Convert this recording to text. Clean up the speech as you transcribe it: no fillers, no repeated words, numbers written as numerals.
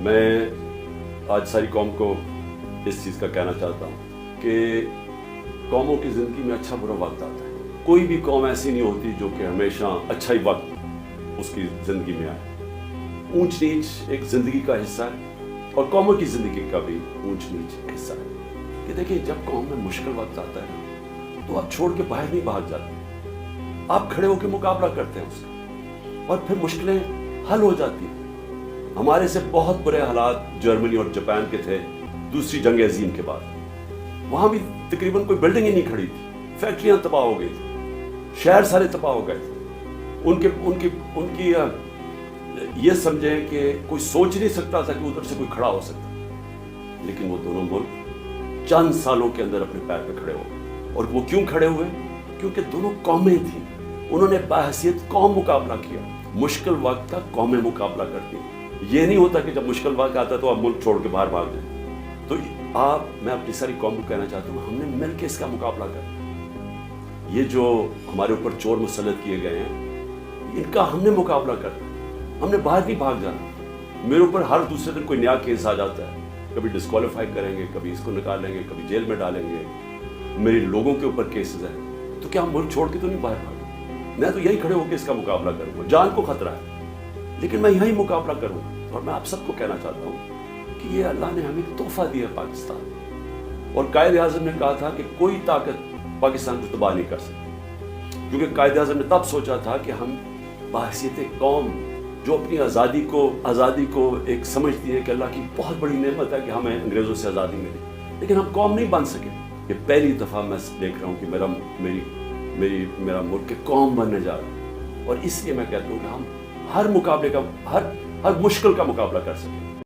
میں آج ساری قوم کو اس چیز کا کہنا چاہتا ہوں کہ قوموں کی زندگی میں اچھا برا وقت آتا ہے. کوئی بھی قوم ایسی نہیں ہوتی جو کہ ہمیشہ اچھا ہی وقت اس کی زندگی میں آئے. اونچ نیچ ایک زندگی کا حصہ ہے اور قوموں کی زندگی کا بھی اونچ نیچ حصہ ہے. کہ دیکھیں جب قوم میں مشکل وقت آتا ہے تو آپ چھوڑ کے باہر نہیں بھاگ جاتے, آپ کھڑے ہو کے مقابلہ کرتے ہیں اس کا اور پھر مشکلیں حل ہو جاتی ہیں. ہمارے سے بہت برے حالات جرمنی اور جاپان کے تھے دوسری جنگ عظیم کے بعد. وہاں بھی تقریباً کوئی بلڈنگ ہی نہیں کھڑی تھی, فیکٹریاں تباہ ہو گئی تھی, شہر سارے تباہ ہو گئے تھے. ان کی یہ سمجھیں کہ کوئی سوچ نہیں سکتا تھا کہ ادھر سے کوئی کھڑا ہو سکتا, لیکن وہ دونوں ملک چند سالوں کے اندر اپنے پیر پہ کھڑے ہو گئے. اور وہ کیوں کھڑے ہوئے؟ کیونکہ دونوں قومیں تھیں. انہوں نے بحیثیت قوم مقابلہ کیا. مشکل وقت کا قومیں مقابلہ کرتی. یہ نہیں ہوتا کہ جب مشکل وقت آتا ہے تو آپ ملک چھوڑ کے باہر بھاگ جائیں. تو میں اپنی ساری قوم کو کہنا چاہتا ہوں, ہم نے مل کے اس کا مقابلہ کرنا. یہ جو ہمارے اوپر چور مسلط کیے گئے ہیں ان کا ہم نے مقابلہ کرنا. ہم نے باہر نہیں بھاگ جانا. میرے اوپر ہر دوسرے دن کوئی نیا کیس آ جاتا ہے, کبھی ڈسکوالیفائی کریں گے, کبھی اس کو نکالیں گے, کبھی جیل میں ڈالیں گے. میرے لوگوں کے اوپر کیسز ہیں, تو کیا ہم ملک چھوڑ کے تو نہیں باہر بھاگیں؟ میں تو یہی کھڑے ہو کے اس کا مقابلہ کروں گا. جان کو خطرہ ہے لیکن میں یہی مقابلہ کروں گا. اور میں آپ سب کو کہنا چاہتا ہوں کہ یہ اللہ نے ہمیں تحفہ دیا ہے پاکستان. اور قائد اعظم نے کہا تھا کہ کوئی طاقت پاکستان کو تباہ نہیں کر سکتی, کیونکہ قائد اعظم نے تب سوچا تھا کہ ہم بحیثیت قوم جو اپنی آزادی کو ایک سمجھتی ہے کہ اللہ کی بہت بڑی نعمت ہے کہ ہمیں انگریزوں سے آزادی ملی, لیکن ہم قوم نہیں بن سکے. یہ پہلی دفعہ میں دیکھ رہا ہوں کہ میرا ملک کے قوم بننے جا رہا ہے. اور اس لیے میں کہتا ہوں کہ ہم ہر مقابلے کا ہر مشکل کا مقابلہ کر سکیں.